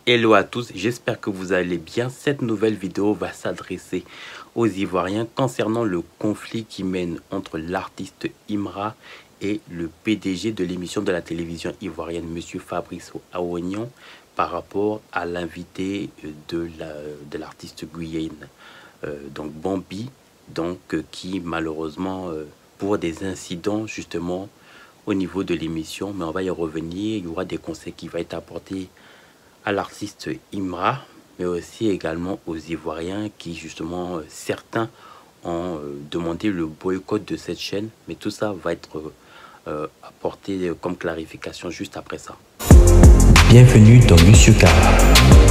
Hello à tous, j'espère que vous allez bien. Cette nouvelle vidéo va s'adresser aux Ivoiriens concernant le conflit qui mène entre l'artiste Imra et le PDG de l'émission de la télévision ivoirienne, Monsieur Fabrice Awonion, par rapport à l'invité de l'artiste guyane, donc Bambi, qui malheureusement, pour des incidents justement au niveau de l'émission, mais on va y revenir, il y aura des conseils qui vont être apportés à l'artiste Imra, mais aussi également aux Ivoiriens qui justement certains ont demandé le boycott de cette chaîne, mais tout ça va être apporté comme clarification juste après ça. Bienvenue dans Monsieur Kara.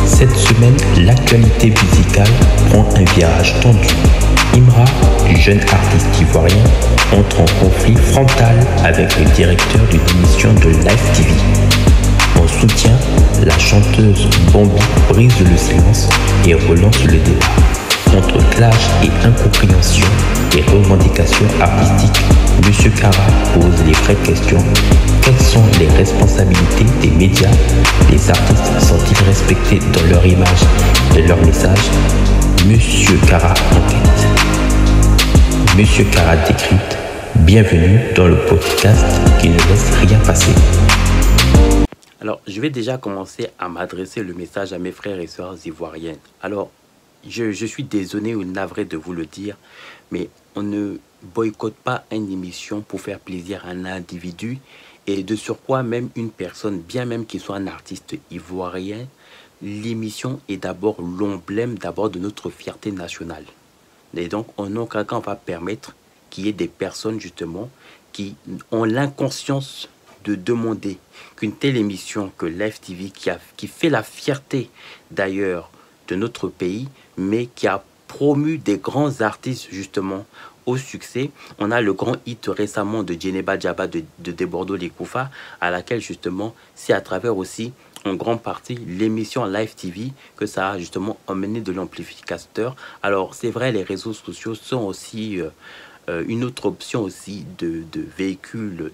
Cette semaine, l'actualité musicale prend un virage tendu. Imra, du jeune artiste ivoirien, entre en conflit frontal avec le directeur d'une émission de Live TV. En soutien, la chanteuse Bambi brise le silence et relance le débat. Entre clash et incompréhension et revendications artistiques, Monsieur Kara pose les vraies questions. Quelles sont les responsabilités des médias? Les artistes sont-ils respectés dans leur image et leur message? Monsieur Kara enquête. Monsieur Kara décrypte. Bienvenue dans le podcast qui ne laisse rien passer. Alors, je vais déjà commencer à m'adresser le message à mes frères et sœurs ivoiriennes. Alors, je suis désolé ou navré de vous le dire, mais on ne boycotte pas une émission pour faire plaisir à un individu et de surcroît même une personne, bien même qu'il soit un artiste ivoirien. L'émission est d'abord l'emblème de notre fierté nationale. Et donc, en aucun cas, on va permettre qu'il y ait des personnes justement qui ont l'inconscience de demander qu'une telle émission que Live TV, qui fait la fierté d'ailleurs de notre pays, mais qui a promu des grands artistes justement au succès. On a le grand hit récemment de Djeneba Djaba de Debordo Lekoufa, à laquelle justement c'est à travers aussi en grande partie l'émission Live TV que ça a justement emmené de l'amplificateur. Alors c'est vrai, les réseaux sociaux sont aussi une autre option aussi de véhicule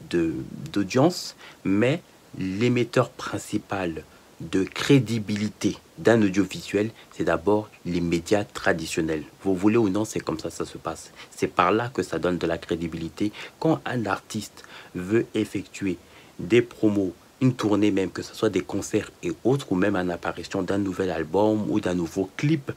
d'audience, mais l'émetteur principal de crédibilité d'un audiovisuel, c'est d'abord les médias traditionnels. Vous voulez ou non, c'est comme ça se passe. C'est par là que ça donne de la crédibilité. Quand un artiste veut effectuer des promos, une tournée même, que ce soit des concerts et autres, ou même une apparition d'un nouvel album ou d'un nouveau clip,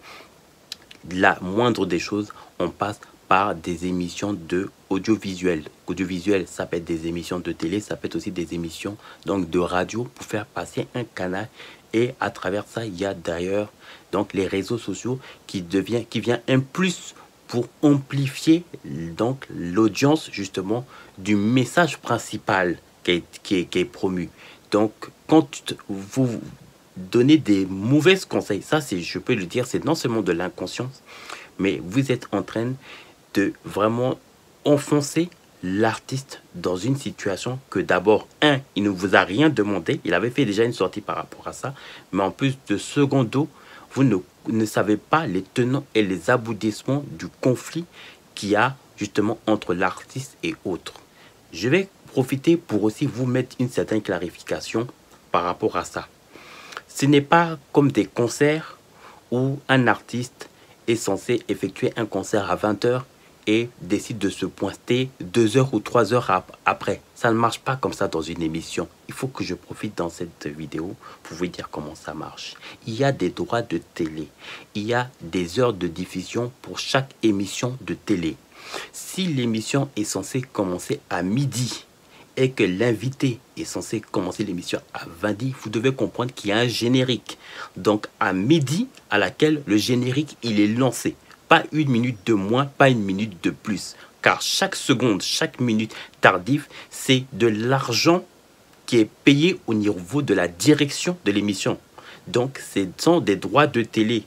la moindre des choses, on passe par des émissions de audiovisuel. Audiovisuel, ça peut être des émissions de télé, ça peut être aussi des émissions donc de radio pour faire passer un canal. Et à travers ça, il y a d'ailleurs donc les réseaux sociaux qui vient un plus pour amplifier donc l'audience justement du message principal qui est promu. Donc quand vous donnez des mauvais conseils, ça c'est, je peux le dire, c'est non seulement de l'inconscience, mais vous êtes en train de vraiment enfoncer l'artiste dans une situation que d'abord, il ne vous a rien demandé, il avait fait déjà une sortie par rapport à ça, mais en plus de secondo, vous ne savez pas les tenants et les aboutissements du conflit qu'il y a justement entre l'artiste et autres. Je vais profiter pour aussi vous mettre une certaine clarification par rapport à ça. Ce n'est pas comme des concerts où un artiste est censé effectuer un concert à 20 h et décide de se pointer 2 heures ou 3 heures après. Ça ne marche pas comme ça dans une émission. Il faut que je profite dans cette vidéo pour vous dire comment ça marche. Il y a des droits de télé. Il y a des heures de diffusion pour chaque émission de télé. Si l'émission est censée commencer à midi et que l'invité est censé commencer l'émission à 20h, vous devez comprendre qu'il y a un générique. Donc à midi, à laquelle le générique il est lancé. Pas une minute de moins, pas une minute de plus. Car chaque seconde, chaque minute tardive, c'est de l'argent qui est payé au niveau de la direction de l'émission. Donc ce sont des droits de télé,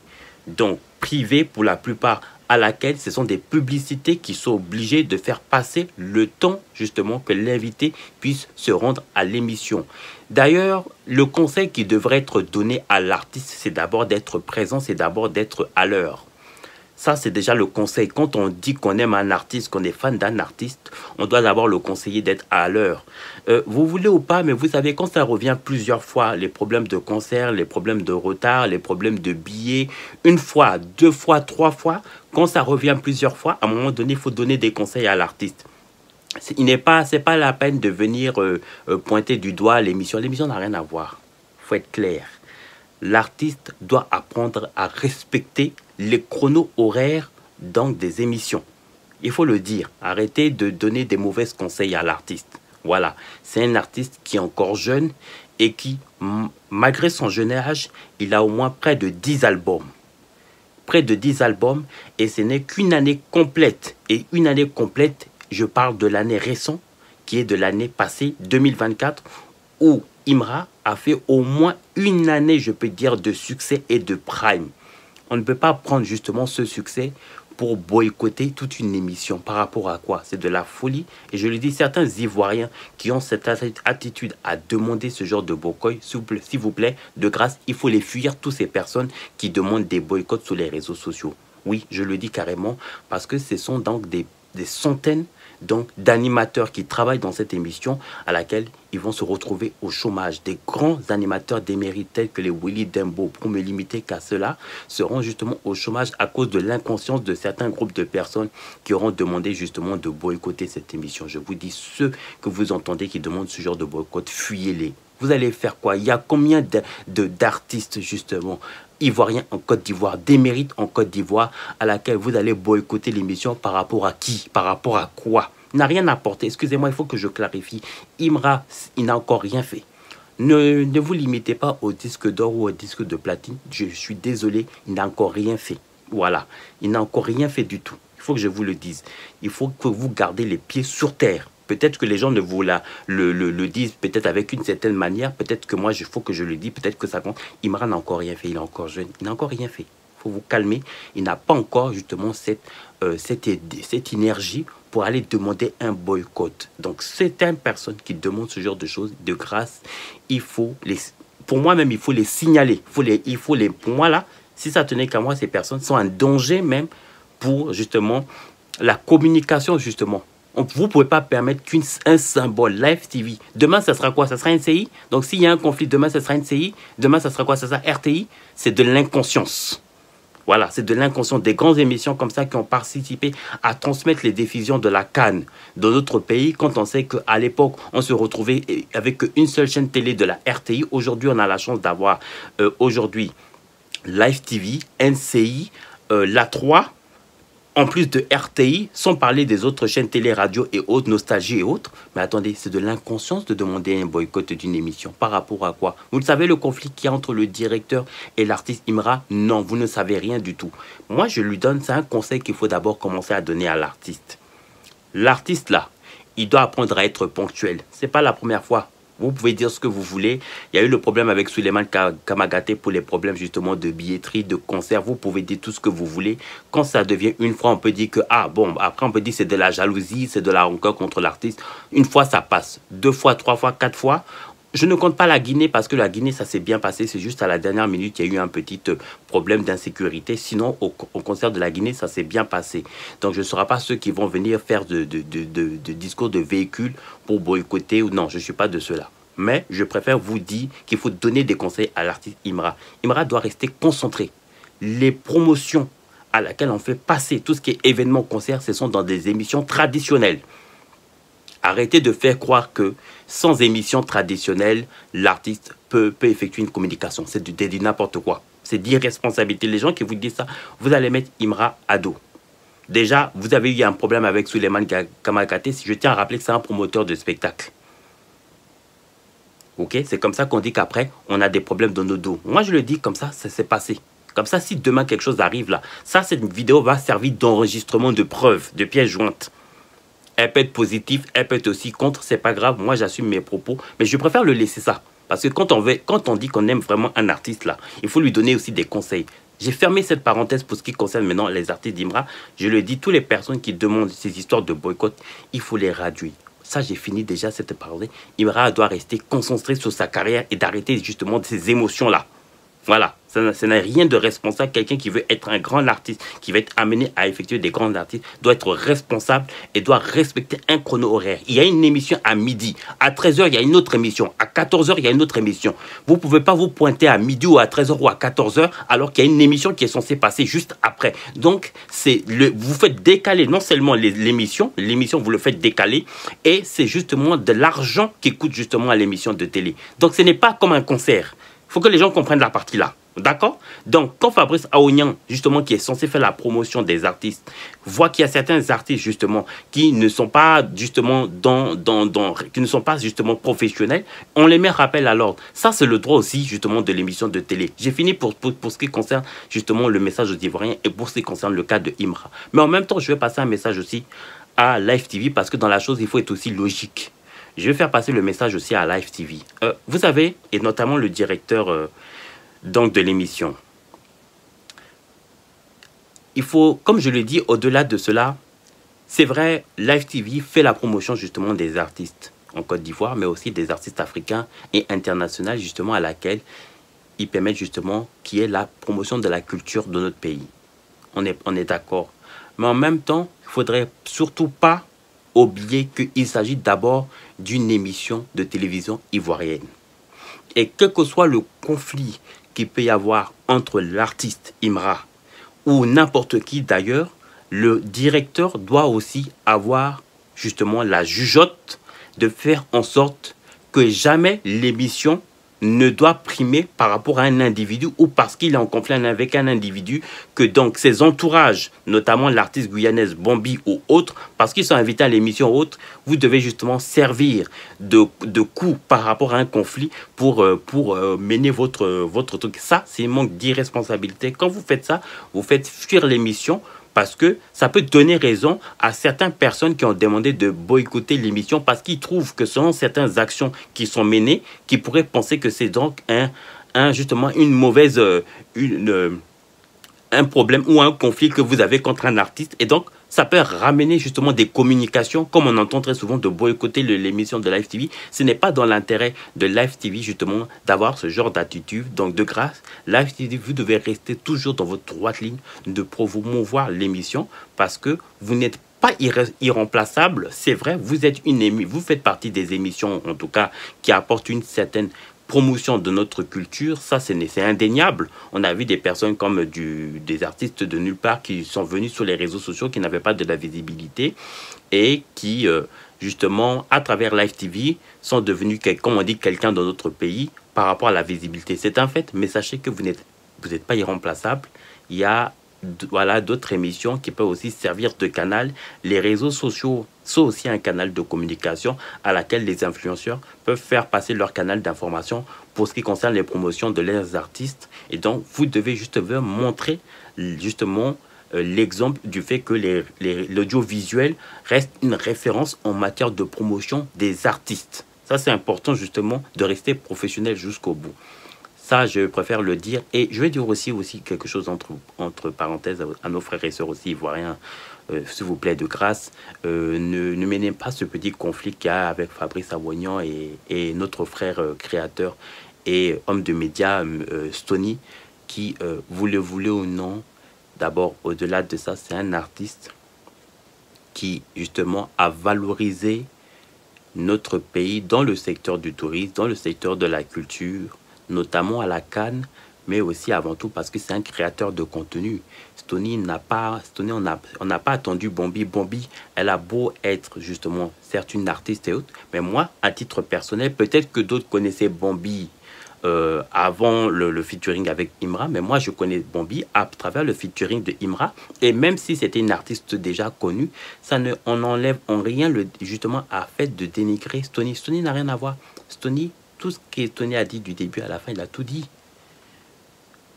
donc privés pour la plupart, à laquelle ce sont des publicités qui sont obligées de faire passer le temps justement que l'invité puisse se rendre à l'émission. D'ailleurs, le conseil qui devrait être donné à l'artiste, c'est d'abord d'être présent, c'est d'abord d'être à l'heure. Ça, c'est déjà le conseil. Quand on dit qu'on aime un artiste, qu'on est fan d'un artiste, on doit d'abord le conseiller d'être à l'heure. Vous voulez ou pas, mais vous savez, quand ça revient plusieurs fois, les problèmes de concert, les problèmes de retard, les problèmes de billets, une fois, deux fois, trois fois, quand ça revient plusieurs fois, à un moment donné, il faut donner des conseils à l'artiste. C'est pas la peine de venir pointer du doigt l'émission. L'émission n'a rien à voir. Il faut être clair. L'artiste doit apprendre à respecter les chronos horaires donc des émissions. Il faut le dire. Arrêtez de donner des mauvais conseils à l'artiste. Voilà. C'est un artiste qui est encore jeune et qui, malgré son jeune âge, il a au moins près de 10 albums. Près de 10 albums et ce n'est qu'une année complète. Et une année complète, je parle de l'année récente qui est de l'année passée, 2024, où Imra a fait au moins une année, je peux dire, de succès et de prime. On ne peut pas prendre justement ce succès pour boycotter toute une émission. Par rapport à quoi? C'est de la folie. Et je le dis, certains Ivoiriens qui ont cette attitude à demander ce genre de boycott, s'il vous plaît, de grâce, il faut les fuir, toutes ces personnes qui demandent des boycotts sur les réseaux sociaux. Oui, je le dis carrément, parce que ce sont donc des centaines d'animateurs qui travaillent dans cette émission à laquelle ils vont se retrouver au chômage. Des grands animateurs d'émérites tels que les Willy Dembo, pour me limiter qu'à cela, seront justement au chômage à cause de l'inconscience de certains groupes de personnes qui auront demandé justement de boycotter cette émission. Je vous dis, ceux que vous entendez qui demandent ce genre de boycott, fuyez-les. Vous allez faire quoi? Il y a combien d'artistes justement ivoiriens en Côte d'Ivoire, d'émérites en Côte d'Ivoire, à laquelle vous allez boycotter l'émission par rapport à qui? Par rapport à quoi? Il n'a rien apporté. Excusez-moi, il faut que je clarifie. Imra, il n'a encore rien fait. Ne vous limitez pas au disque d'or ou au disque de platine. Je suis désolé, il n'a encore rien fait. Voilà, il n'a encore rien fait du tout. Il faut que je vous le dise. Il faut que vous gardez les pieds sur terre. Peut-être que les gens ne vous le disent peut-être avec une certaine manière. Peut-être que moi, il faut que je le dise. Peut-être que ça compte. Imra n'a encore rien fait. Il est encore jeune. Il n'a encore rien fait. Il faut vous calmer. Il n'a pas encore justement cette énergie pour aller demander un boycott. Donc, certaines personnes qui demandent ce genre de choses, de grâce, il faut les... Pour moi-même, il faut les signaler. Pour moi, là, si ça tenait qu'à moi, ces personnes sont un danger même pour justement la communication, justement. Vous ne pouvez pas permettre qu'un symbole, Live TV, demain, ça sera quoi? Ça sera NCI? Donc, s'il y a un conflit, demain, ça sera NCI. Demain, ça sera quoi? Ça sera RTI? C'est de l'inconscience. Voilà, c'est de l'inconscience. Des grandes émissions comme ça qui ont participé à transmettre les diffusions de la CAN dans d'autres pays, quand on sait qu'à l'époque, on se retrouvait avec une seule chaîne télé de la RTI. Aujourd'hui, on a la chance d'avoir aujourd'hui Live TV, NCI, la 3, en plus de RTI, sans parler des autres chaînes télé, radio et autres, Nostalgie et autres. Mais attendez, c'est de l'inconscience de demander un boycott d'une émission. Par rapport à quoi? Vous le savez, le conflit qu'il y a entre le directeur et l'artiste Imra? Non, vous ne savez rien du tout. Moi, je lui donne, c'est un conseil qu'il faut d'abord commencer à donner à l'artiste. L'artiste, là, il doit apprendre à être ponctuel. Ce n'est pas la première fois. Vous pouvez dire ce que vous voulez. Il y a eu le problème avec Souleymane Kamagaté pour les problèmes justement de billetterie, de concert. Vous pouvez dire tout ce que vous voulez. Quand ça devient une fois, on peut dire que, ah bon, après on peut dire que c'est de la jalousie, c'est de la rancœur contre l'artiste. Une fois, ça passe. Deux fois, trois fois, quatre fois. Je ne compte pas la Guinée parce que la Guinée, ça s'est bien passé. C'est juste à la dernière minute, il y a eu un petit problème d'insécurité. Sinon, au concert de la Guinée, ça s'est bien passé. Donc, je ne serai pas ceux qui vont venir faire de discours de véhicules pour boycotter. Ou non, je ne suis pas de ceux-là. Mais je préfère vous dire qu'il faut donner des conseils à l'artiste Imra. Imra doit rester concentré. Les promotions à laquelle on fait passer tout ce qui est événement concert, ce sont dans des émissions traditionnelles. Arrêtez de faire croire que sans émission traditionnelle, l'artiste peut effectuer une communication. C'est du n'importe quoi. C'est d'irresponsabilité. Les gens qui vous disent ça, vous allez mettre Imra à dos. Déjà, vous avez eu un problème avec Souleymane Kamagaté. Je tiens à rappeler que c'est un promoteur de spectacle. Ok? C'est comme ça qu'on dit qu'après, on a des problèmes dans nos dos. Moi, je le dis comme ça s'est passé. Comme ça, si demain quelque chose arrive là, cette vidéo va servir d'enregistrement de preuves, de pièces jointes. Elle peut être positive, elle peut être aussi contre, c'est pas grave, moi j'assume mes propos, mais je préfère le laisser ça. Parce que quand on dit qu'on aime vraiment un artiste là, il faut lui donner aussi des conseils. J'ai fermé cette parenthèse pour ce qui concerne maintenant les artistes d'Imra. Je le dis, toutes les personnes qui demandent ces histoires de boycott, il faut les réduire. Ça, j'ai fini déjà cette parenthèse. Imra doit rester concentré sur sa carrière et d'arrêter justement ces émotions là. Voilà, ça n'a rien de responsable. Quelqu'un qui veut être un grand artiste, qui va être amené à effectuer des grands artistes, doit être responsable et doit respecter un chrono horaire. Il y a une émission à midi. À 13 h, il y a une autre émission. À 14 h, il y a une autre émission. Vous ne pouvez pas vous pointer à midi ou à 13 h ou à 14 h alors qu'il y a une émission qui est censée passer juste après. Donc, vous faites décaler non seulement l'émission, vous le faites décaler et c'est justement de l'argent qui coûte justement à l'émission de télé. Donc, ce n'est pas comme un concert. Il faut que les gens comprennent la partie là. D'accord? Donc, quand Fabrice Aounian, justement, qui est censé faire la promotion des artistes, voit qu'il y a certains artistes, justement, qui ne sont pas, justement, qui ne sont pas, justement, professionnels, on les met rappel à l'ordre. Ça, c'est le droit aussi, justement, de l'émission de télé. J'ai fini pour ce qui concerne, justement, le message aux Ivoiriens et pour ce qui concerne le cas de Imra. Mais en même temps, je vais passer un message aussi à Live TV parce que dans la chose, il faut être aussi logique. Je vais faire passer le message aussi à Live TV. Vous savez, et notamment le directeur donc de l'émission, il faut, comme je l'ai dit, au-delà de cela, c'est vrai, Live TV fait la promotion justement des artistes en Côte d'Ivoire, mais aussi des artistes africains et internationaux justement à laquelle ils permettent justement qu'il y ait la promotion de la culture de notre pays. On est d'accord. Mais en même temps, il ne faudrait surtout pas oublier qu'il s'agit d'abord d'une émission de télévision ivoirienne. Et quel que soit le conflit qu'il peut y avoir entre l'artiste Imra ou n'importe qui d'ailleurs, le directeur doit aussi avoir justement la jugeote de faire en sorte que jamais l'émission ne doit primer par rapport à un individu ou parce qu'il est en conflit avec un individu, que donc ses entourages, notamment l'artiste guyanaise Bombi ou autres, parce qu'ils sont invités à l'émission ou autre, vous devez justement servir de coup par rapport à un conflit pour mener votre truc. Ça, c'est un manque d'irresponsabilité. Quand vous faites ça, vous faites fuir l'émission, parce que ça peut donner raison à certaines personnes qui ont demandé de boycotter l'émission parce qu'ils trouvent que selon certaines actions qui sont menées, qui pourraient penser que c'est donc justement une mauvaise, un problème ou un conflit que vous avez contre un artiste. Et donc, ça peut ramener justement des communications, comme on entend très souvent, de boycotter l'émission de Live TV. Ce n'est pas dans l'intérêt de Live TV, justement, d'avoir ce genre d'attitude. Donc, de grâce, Live TV, vous devez rester toujours dans votre droite ligne de promouvoir l'émission parce que vous n'êtes pas irremplaçable. C'est vrai, vous faites partie des émissions, en tout cas, qui apportent une certaine promotion de notre culture. Ça, c'est indéniable. On a vu des personnes comme des artistes de nulle part qui sont venus sur les réseaux sociaux, qui n'avaient pas de la visibilité et qui, justement, à travers Live TV, sont devenus, comme on dit, quelqu'un dans notre pays par rapport à la visibilité. C'est un fait, mais sachez que vous n'êtes pas irremplaçable. Il y a voilà, d'autres émissions qui peuvent aussi servir de canal. Les réseaux sociaux sont aussi un canal de communication à laquelle les influenceurs peuvent faire passer leur canal d'information pour ce qui concerne les promotions de leurs artistes. Et donc, vous devez justement montrer justement l'exemple du fait que l'audiovisuel reste une référence en matière de promotion des artistes. Ça, c'est important justement de rester professionnel jusqu'au bout. Ça, je préfère le dire. Et je vais dire aussi quelque chose entre parenthèses à nos frères et sœurs aussi ivoiriens. S'il vous plaît, de grâce, ne menez pas ce petit conflit qu'il y a avec Fabrice Aounian et notre frère créateur et homme de médias, Stony, qui, vous le voulez ou non, d'abord, au-delà de ça, c'est un artiste qui, justement, a valorisé notre pays dans le secteur du tourisme, dans le secteur de la culture, notamment à la CAN, mais aussi avant tout parce que c'est un créateur de contenu. Stony, on n'a pas attendu Bombi. Bombi, elle a beau être justement, certes une artiste et autres, mais moi, à titre personnel, peut-être que d'autres connaissaient Bombi avant le featuring avec Imra, mais moi je connais Bombi à travers le featuring de Imra, et même si c'était une artiste déjà connue, on n'enlève en rien justement à fait de dénigrer Stony. Stony n'a rien à voir. Stony, tout ce que Stony a dit du début à la fin, il a tout dit.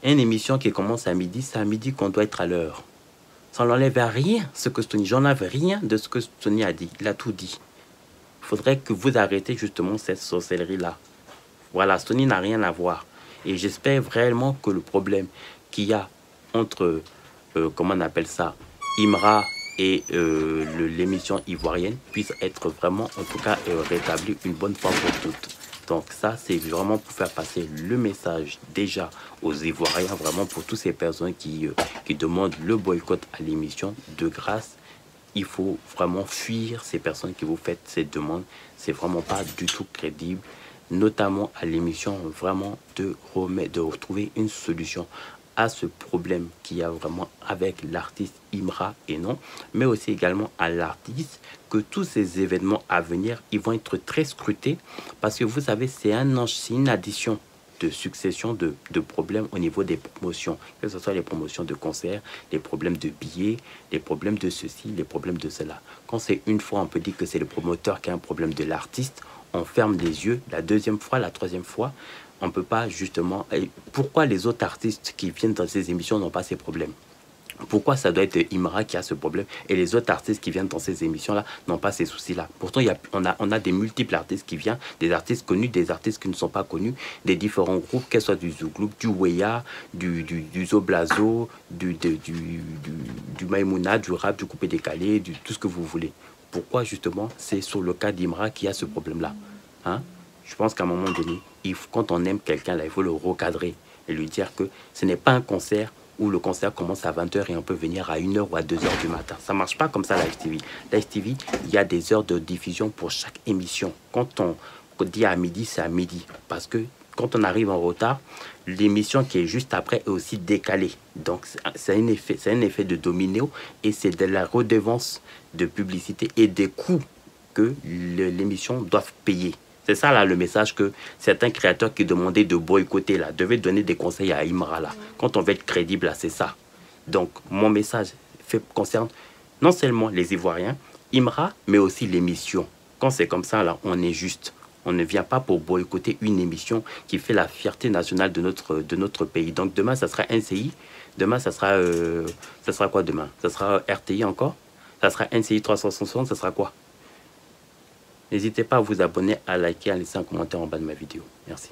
Une émission qui commence à midi, c'est à midi qu'on doit être à l'heure. Ça n'enlève à rien ce que Stony, j'enlève rien de ce que Stony a dit, il a tout dit. Il faudrait que vous arrêtez justement cette sorcellerie-là. Voilà, Stony n'a rien à voir. Et j'espère vraiment que le problème qu'il y a entre, comment on appelle ça, Imra et l'émission ivoirienne puisse être vraiment, en tout cas, rétabli une bonne fois pour toutes. Donc ça, c'est vraiment pour faire passer le message déjà aux Ivoiriens, vraiment pour toutes ces personnes qui demandent le boycott à l'émission. De grâce, il faut vraiment fuir ces personnes qui vous faites ces demandes. C'est vraiment pas du tout crédible, notamment à l'émission, vraiment de retrouver une solution à ce problème qu'il y a vraiment avec l'artiste Imra et non, mais aussi également à l'artiste, que tous ces événements à venir, ils vont être très scrutés parce que vous savez, c'est une addition de succession de problèmes au niveau des promotions, que ce soit les promotions de concerts, les problèmes de billets, les problèmes de ceci, les problèmes de cela. Quand c'est une fois, on peut dire que c'est le promoteur qui a un problème de l'artiste, on ferme les yeux. La deuxième fois, la troisième fois, on ne peut pas justement... Pourquoi les autres artistes qui viennent dans ces émissions n'ont pas ces problèmes? Pourquoi ça doit être Imra qui a ce problème et les autres artistes qui viennent dans ces émissions-là n'ont pas ces soucis-là? Pourtant, on a des multiples artistes qui viennent, des artistes connus, des artistes qui ne sont pas connus, des différents groupes, qu'elles soient du Zouglou, du Weya, du Zoblazo, du Maïmouna, du rap, du coupé décalé, tout ce que vous voulez. Pourquoi justement c'est sur le cas d'Imra qu'il y a ce problème-là, hein? Je pense qu'à un moment donné, quand on aime quelqu'un, là, il faut le recadrer et lui dire que ce n'est pas un concert où le concert commence à 20 h et on peut venir à 1 h ou à 2 h du matin. Ça ne marche pas comme ça, Live TV. Live TV, il y a des heures de diffusion pour chaque émission. Quand on dit à midi, c'est à midi. Parce que quand on arrive en retard, l'émission qui est juste après est aussi décalée. Donc, c'est un effet de domino et c'est de la redevance de publicité et des coûts que l'émission doit payer. C'est ça là le message que certains créateurs qui demandaient de boycotter là devaient donner des conseils à Imra là. Quand on veut être crédible là, c'est ça. Donc mon message concerne non seulement les Ivoiriens, Imra, mais aussi l'émission. Quand c'est comme ça là, on est juste. On ne vient pas pour boycotter une émission qui fait la fierté nationale de notre pays. Donc demain, ça sera NCI. Demain, ça sera quoi demain? Ça sera RTI encore? Ça sera NCI 360, ça sera quoi? N'hésitez pas à vous abonner, à liker, à laisser un commentaire en bas de ma vidéo. Merci.